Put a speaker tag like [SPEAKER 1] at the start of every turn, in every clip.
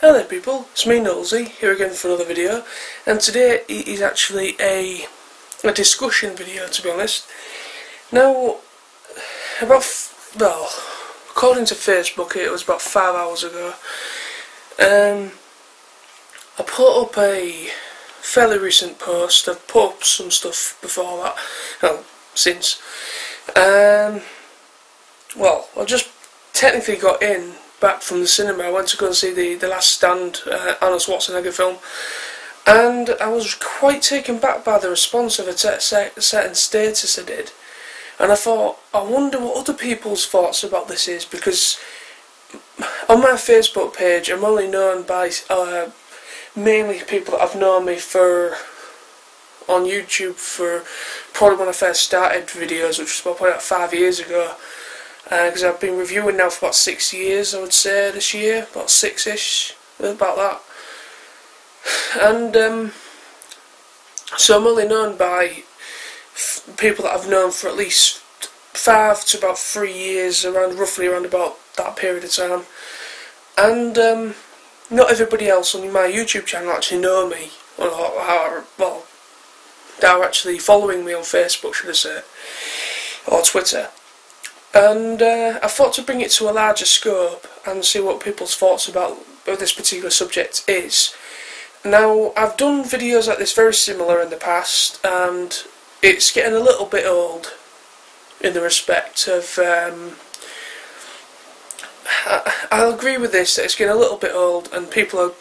[SPEAKER 1] Hello people, it's me Nolsey, here again for another video, and today it is actually a discussion video, to be honest. Now, according to Facebook, it was about 5 hours ago, I put up a fairly recent post. I've put up some stuff before that, well, since. Well, I just technically got back from the cinema. I went to go and see the Last Stand, Arnold Schwarzenegger film, and I was quite taken back by the response of a certain status I did, and I thought, I wonder what other people's thoughts about this is, because on my Facebook page I'm only known by mainly people that have known me on YouTube for probably when I first started videos, which was probably about 5 years ago. Because I've been reviewing now for about 6 years, I would say, this year, about 6-ish, about that. And so I'm only known by people that I've known for at least 5 to about 3 years, roughly around about that period of time. And not everybody else on my YouTube channel actually know me, or they're actually following me on Facebook, should I say, or Twitter. And I thought to bring it to a larger scope and see what people's thoughts about this particular subject is. Now, I've done videos like this very similar in the past, and it's getting a little bit old in the respect of I'll agree with this, that it's getting a little bit old and people are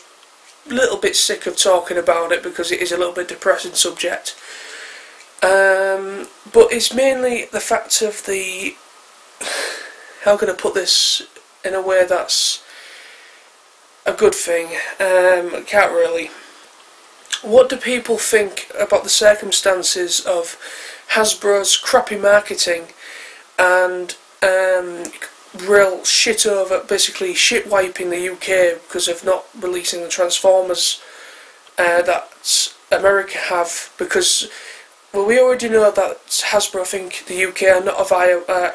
[SPEAKER 1] a little bit sick of talking about it because it is a little bit depressing subject. But it's mainly the fact of the, how can I put this in a way that's a good thing? I can't really. What do people think about the circumstances of Hasbro's crappy marketing and real shit over, basically shit wiping the UK because of not releasing the Transformers that America have? Because, well, we already know that Hasbro think the UK are not a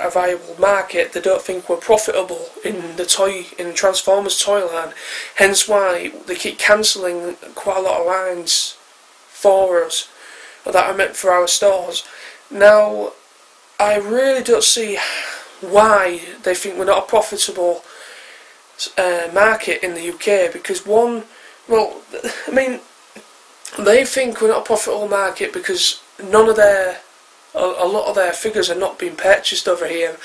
[SPEAKER 1] viable market. They don't think we're profitable in the Transformers toy line. Hence why they keep cancelling quite a lot of lines for us that are meant for our stores. Now, I really don't see why they think we're not a profitable market in the UK. Because one, well, I mean, they think we're not a profitable market because a lot of their figures are not being purchased over here,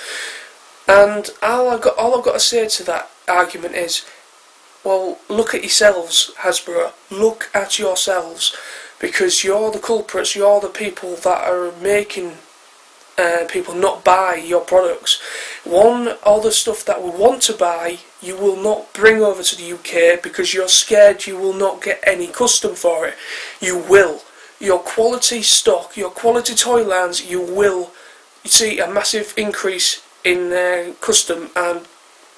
[SPEAKER 1] and all I've got to say to that argument is, well, look at yourselves, Hasbro. Look at yourselves, because you're the culprits. You're the people that are making people not buy your products. One, all the stuff that we want to buy, you will not bring over to the UK because you're scared you will not get any custom for it. You will. Your quality stock, your quality toy lines, you will see a massive increase in custom and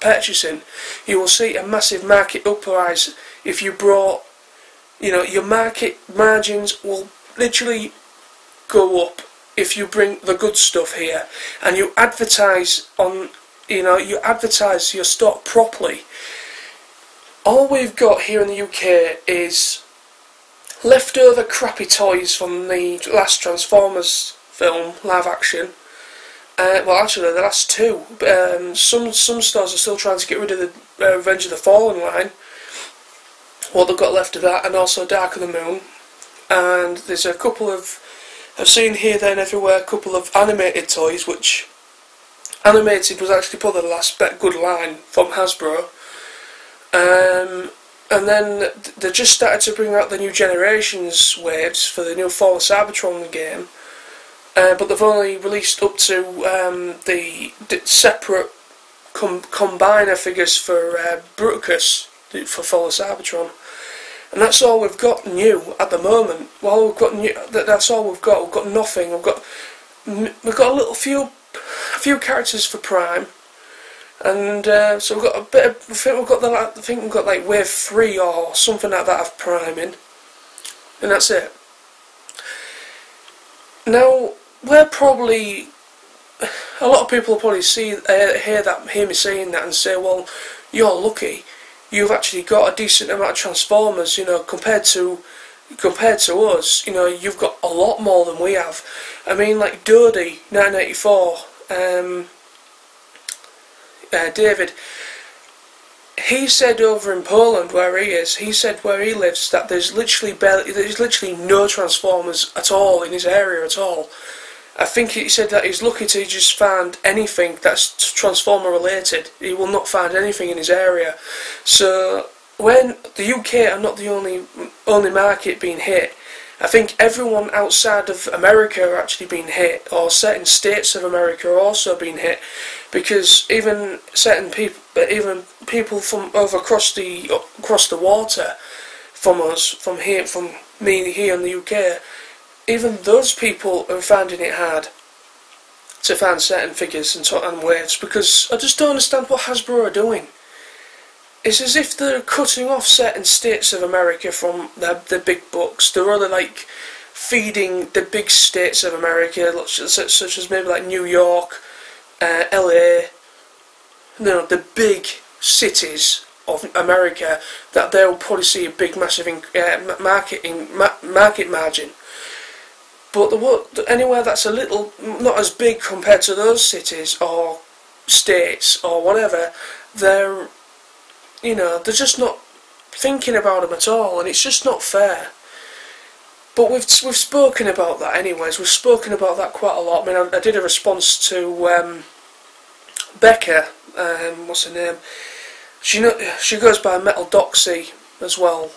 [SPEAKER 1] purchasing. You will see a massive market uprise if you brought, your market margins will literally go up if you bring the good stuff here and you advertise on, you advertise your stock properly. All we've got here in the UK is leftover crappy toys from the last Transformers film, live action. Well, actually, the last two. Some stores are still trying to get rid of the Revenge of the Fallen line. What they've got left of that, and also Dark of the Moon. And there's a couple of, I've seen here, there and everywhere, a couple of animated toys, which animated was actually probably the last good line from Hasbro. And then they just started to bring out the new Generations waves for the new Fall of Cybertron game, but they've only released up to the separate combiner figures for Bruticus for Fall of Cybertron, and that's all we've got new at the moment. Well, we've got new. That's all we've got. We've got nothing. We've got a few characters for Prime. And so we've got a bit of, I think we've got like wave 3 or something like that of priming, and that's it. Now, we're probably, a lot of people will probably hear me saying that and say, well, you're lucky. you've actually got a decent amount of Transformers, you know, compared to us. You know, you've got a lot more than we have. I mean, like Dodie, 1984, David, he said over in Poland where he is, he said where he lives that there's literally no Transformers at all in his area at all. I think he said that he's lucky to just find anything that's Transformer related. He will not find anything in his area. So when the UK are not the only market being hit, I think everyone outside of America are actually being hit, or certain states of America are also being hit, because even people from over across the water from us, from me here in the UK, even those people are finding it hard to find certain figures and waves, because I just don't understand what Hasbro are doing. It's as if they're cutting off certain states of America from the big bucks. They're really like feeding the big states of America, such as maybe like New York, LA, you know, the big cities of America, that they'll probably see a big massive market margin. But anywhere that's a little not as big compared to those cities or states or whatever, they're just not thinking about them at all, and it's just not fair. But we've spoken about that anyways. We've spoken about that quite a lot. I mean, I did a response to Becca. What's her name? She goes by Metal Doxy as well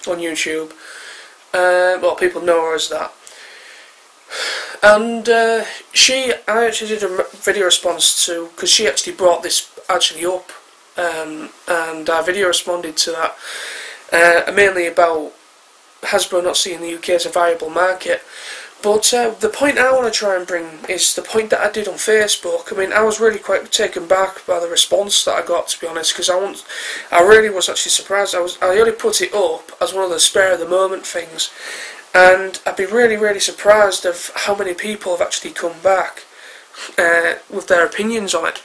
[SPEAKER 1] on YouTube. Well, people know her as that. And I actually did a video response to, because she actually brought this actually up, and I video responded to that, mainly about Hasbro not seeing the UK as a viable market. But the point I want to try and bring is the point that I did on Facebook. I mean, I was really quite taken back by the response that I got, to be honest, because I really was actually surprised. I only put it up as one of the spare of the moment things, and I'd be really, really surprised of how many people have actually come back with their opinions on it.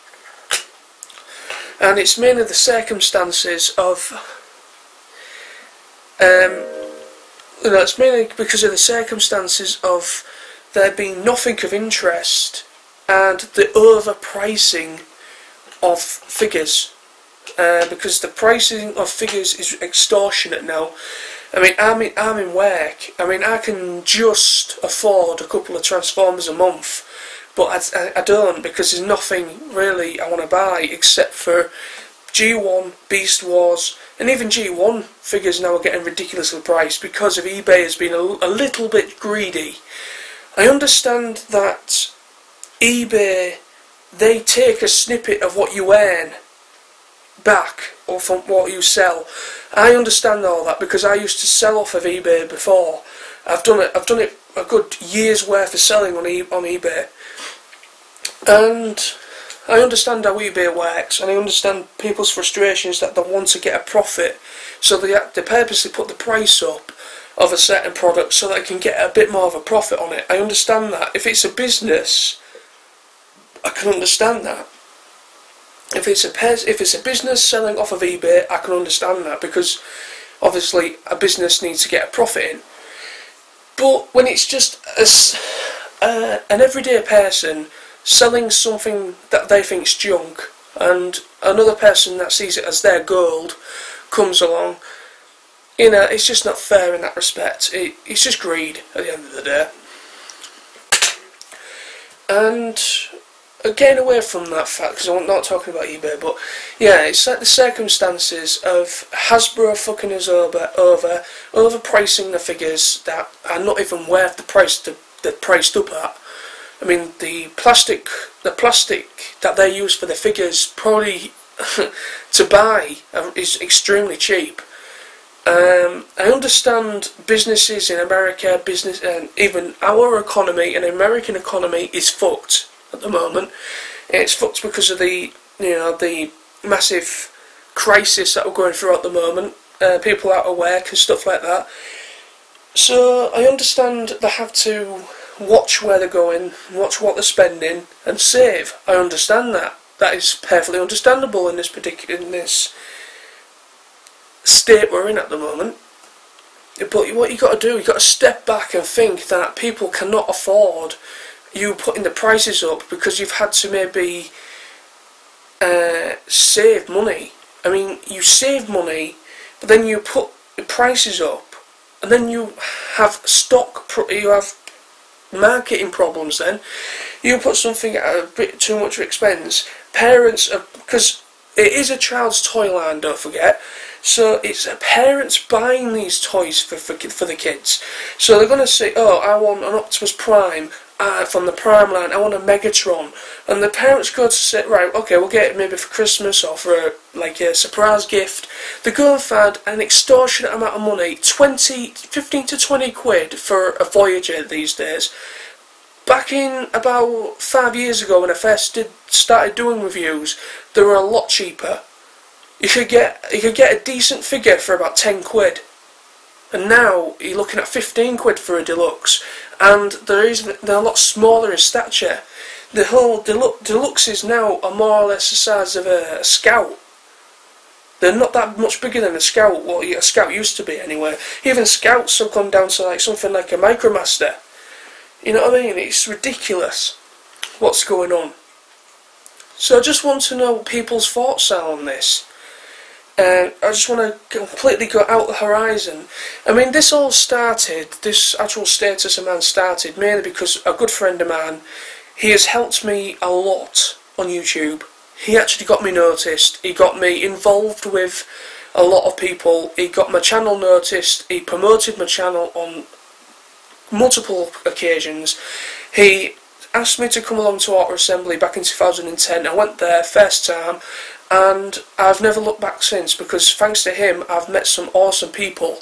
[SPEAKER 1] And it's mainly the circumstances of, it's mainly because of the circumstances of there being nothing of interest and the overpricing of figures. Because the pricing of figures is extortionate now. I mean, I'm in work. I mean, I can just afford a couple of Transformers a month, but I don't, because there's nothing really I want to buy except for G1, Beast Wars, and even G1 figures now are getting ridiculously priced because of eBay has been a little bit greedy. I understand that eBay, they take a snippet of what you earn back, or from what you sell. I understand all that because I used to sell off of eBay before. I've done it a good year's worth of selling on eBay, and I understand how eBay works, and I understand people's frustrations that they want to get a profit, so they purposely put the price up of a certain product so that they can get a bit more of a profit on it. I understand that. If it's a business, I can understand that. If it's a business selling off of eBay, I can understand that, because obviously a business needs to get a profit in. But when it's just an everyday person selling something that they think's junk, and another person that sees it as their gold comes along, it's just not fair in that respect. It's just greed at the end of the day. And getting away from that fact, because I'm not talking about eBay, but yeah, it's like the circumstances of Hasbro fucking us overpricing the figures that are not even worth the price they're priced up at. I mean, the plastic that they use for the figures probably to buy is extremely cheap. I understand businesses in America, and even our economy, and American economy is fucked at the moment. It's fucked because of the massive crisis that we're going through at the moment. People out of work and stuff like that. So I understand they have to watch where they're going, watch what they're spending, and save. I understand that. That is perfectly understandable in this state we're in at the moment. But what you got to do, you got to step back and think that people cannot afford you putting the prices up because you've had to maybe save money. I mean, you save money, but then you put the prices up, and then you have you have marketing problems. Then you put something at a bit too much expense. Parents, because it is a child's toy line, don't forget. So it's parents buying these toys for the kids. So they're going to say, oh, I want an Optimus Prime from the Prime line, I want a Megatron. And the parents go to say, right, okay, we'll get it maybe for Christmas or for a surprise gift. They go and find an extortionate amount of money, 15 to 20 quid for a Voyager these days. Back in about 5 years ago when I first started doing reviews, they were a lot cheaper. You could get a decent figure for about 10 quid, and now you're looking at 15 quid for a deluxe, and they're a lot smaller in stature. The whole deluxes now are more or less the size of a Scout. They're not that much bigger than a Scout, what a Scout used to be anyway. Even Scouts have gone down to like something like a Micromaster. You know what I mean? It's ridiculous what's going on. So I just want to know what people's thoughts are on this. I just want to completely go out the horizon. I mean, this actual Status of Man started mainly because a good friend of mine, he has helped me a lot on YouTube. He actually got me noticed, he got me involved with a lot of people, he got my channel noticed, he promoted my channel on multiple occasions. He asked me to come along to Auto Assembly back in 2010, I went there first time, and I've never looked back since, because thanks to him I've met some awesome people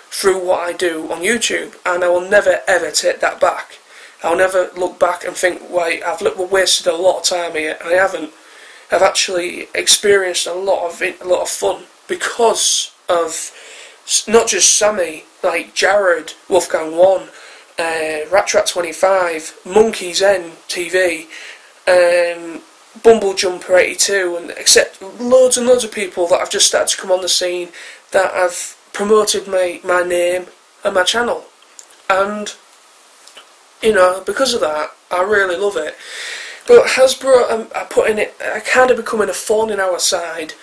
[SPEAKER 1] through what I do on YouTube, and I will never ever take that back. I'll never look back and think, wait, I've wasted a lot of time here, and I haven't. I've actually experienced a lot of fun because of not just Sammy, like Jared, Wolfgang 1, Ratrat25, Monkey Zen TV, Bumble Jumper 82, and except loads and loads of people that have just started to come on the scene that have promoted my name and my channel, and you know, because of that I really love it. But Hasbro are putting it, kind of becoming a thorn in our side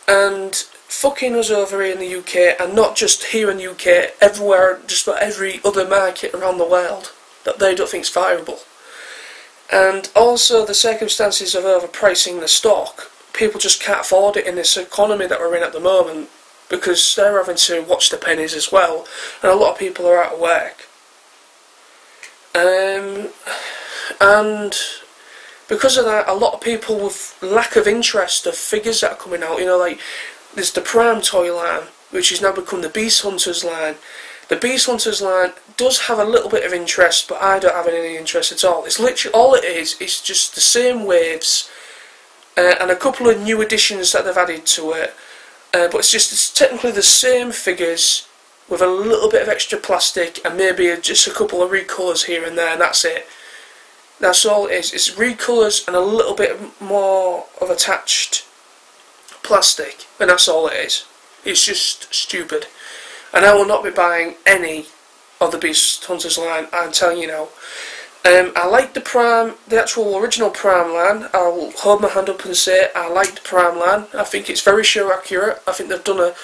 [SPEAKER 1] and fucking us over here in the UK, and not just here in the UK, everywhere, just about every other market around the world that they don't think is viable. And also the circumstances of overpricing the stock. People just can't afford it in this economy that we're in at the moment, because they're having to watch the pennies as well, and a lot of people are out of work. And because of that, a lot of people with lack of interest of figures that are coming out, you know, like there's the Prime toy line, which has now become the Beast Hunters line. The Beast Hunters line does have a little bit of interest, but I don't have any interest at all. It's literally, all it is just the same waves and a couple of new additions that they've added to it. But it's technically the same figures with a little bit of extra plastic and maybe just a couple of recolours here and there, and that's it. That's all it is. It's recolours and a little bit more of attached plastic, and that's all it is. It's just stupid. And I will not be buying any of the Beast Hunters line, I'm telling you now. I like the Prime, the actual original Prime line. I'll hold my hand up and say I like the Prime line. I think it's very show accurate. I think they've done a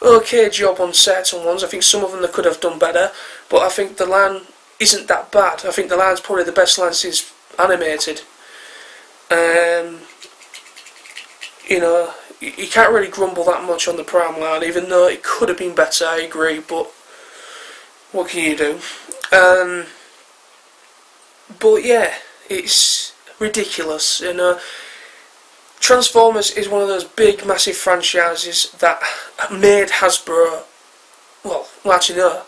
[SPEAKER 1] okay job on certain ones. I think some of them they could have done better, but I think the line isn't that bad. I think the line's probably the best line since animated. You know, you can't really grumble that much on the Prime line, even though it could have been better, I agree, but what can you do? But yeah, it's ridiculous, you know. Transformers is one of those big, massive franchises that made Hasbro, well, actually no,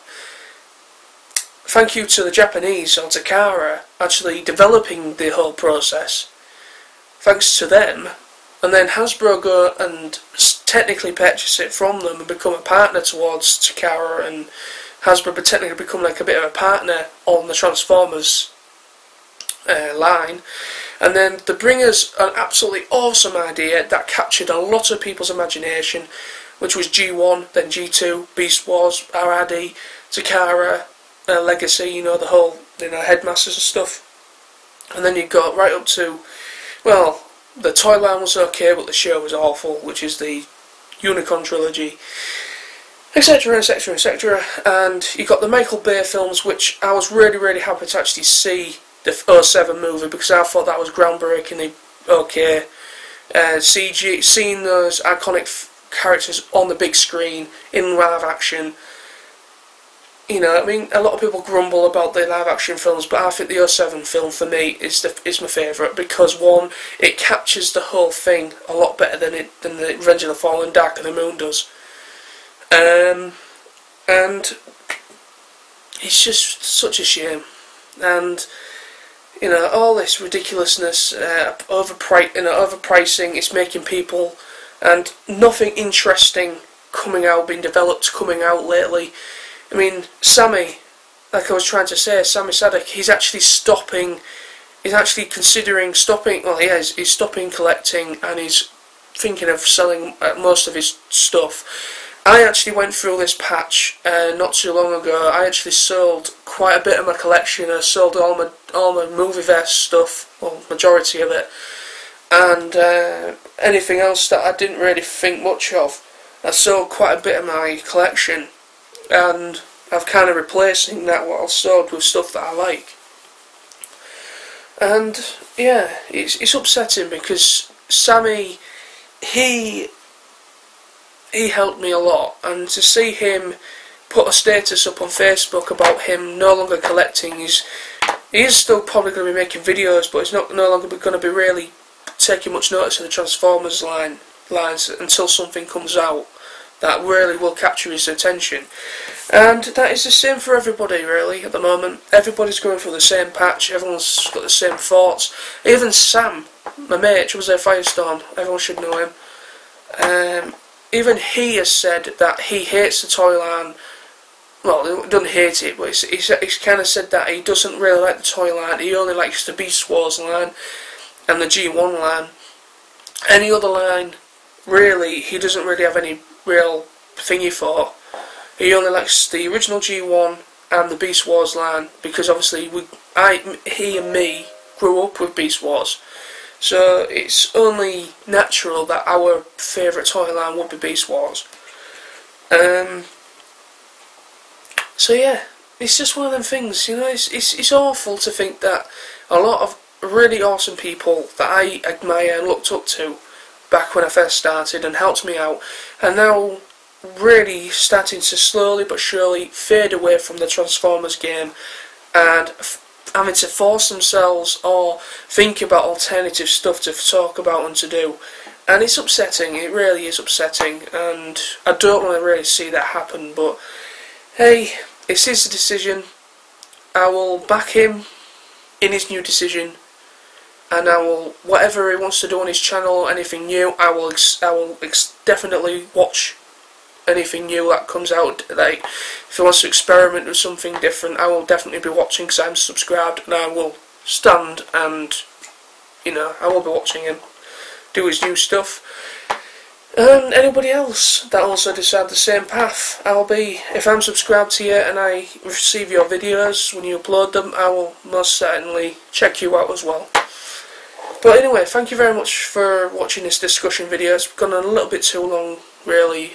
[SPEAKER 1] thank you to the Japanese, or Takara, actually developing the whole process. Thanks to them, and then Hasbro go and technically purchase it from them and become a partner towards Takara, and Hasbro technically become like a bit of a partner on the Transformers line. And then they bring us an absolutely awesome idea that captured a lot of people's imagination, which was G1, then G2, Beast Wars, RRD, Takara, Legacy, you know, the whole, you know, Headmasters and stuff. And then you got right up to, well, the toy line was okay, but the show was awful, which is the Unicorn trilogy, etc, etc, etc. And you got the Michael Bay films, which I was really, really happy to actually see the 07 movie, because I thought that was groundbreakingly okay. CG, seeing those iconic characters on the big screen in live action, you know, I mean, a lot of people grumble about the live action films, but I think the 07 film for me is my favourite, because one, it captures the whole thing a lot better than the Revenge of the Fallen, Dark of the Moon does, and it's just such a shame. And you know, all this ridiculousness, overpricing, it's making people, and nothing interesting being developed coming out lately. I mean, Sammy, like I was trying to say, Sammy Sadek, he's actually considering stopping, well, he's stopping collecting, and he's thinking of selling most of his stuff. I actually went through this patch not too long ago. I actually sold quite a bit of my collection. I sold all my Movieverse stuff, well, majority of it, and anything else that I didn't really think much of. I sold quite a bit of my collection, and I've kind of replacing that what I sold with stuff that I like. And yeah, it's upsetting, because Sammy, he helped me a lot, and to see him put a status up on Facebook about him no longer collecting, he is still probably going to be making videos, but he's no longer going to be really taking much notice of the Transformers lines until something comes out that really will capture his attention. And that is the same for everybody really at the moment. Everybody's going through the same patch, everyone's got the same thoughts. Even Sam, my mate, Jose Firestorm, everyone should know him. Even he has said that he hates the toy line. Well, he doesn't hate it, but he's kind of said that he doesn't really like the toy line. He only likes the Beast Wars line and the G1 line. Any other line, really, he doesn't really have any real thingy for. He only likes the original G1 and the Beast Wars line, because obviously he and me grew up with Beast Wars. So it's only natural that our favourite toy line would be Beast Wars. So yeah, it's just one of them things, you know. It's awful to think that a lot of really awesome people that I admire and looked up to back when I first started and helped me out, are now really starting to slowly but surely fade away from the Transformers game, and having to force themselves or think about alternative stuff to talk about and to do. And it's upsetting, it really is upsetting, and I don't want to really see that happen, but hey, it's his decision. I will back him in his new decision, and I will, whatever he wants to do on his channel, anything new, I will definitely watch anything new that comes out. Like, if he wants to experiment with something different, I will definitely be watching, because I'm subscribed, and I will stand and, you know, I will be watching him do his new stuff. And anybody else that also decide the same path, if I'm subscribed to you and I receive your videos when you upload them, I will most certainly check you out as well. But anyway, thank you very much for watching this discussion video. It's gone a little bit too long, really,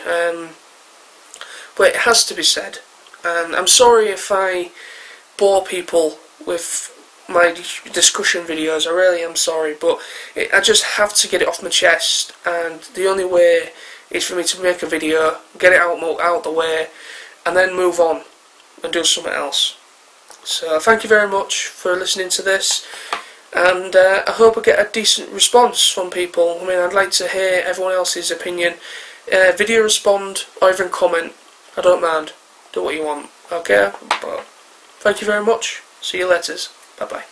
[SPEAKER 1] but it has to be said. And I'm sorry if I bore people with my discussion videos, I really am sorry, but I just have to get it off my chest, and the only way is for me to make a video, get it out the way, and then move on and do something else. So thank you very much for listening to this, and I hope I get a decent response from people. I mean, I'd like to hear everyone else's opinion. Video respond, or even comment, I don't mind, do what you want, okay? But thank you very much, see you later. Bye bye.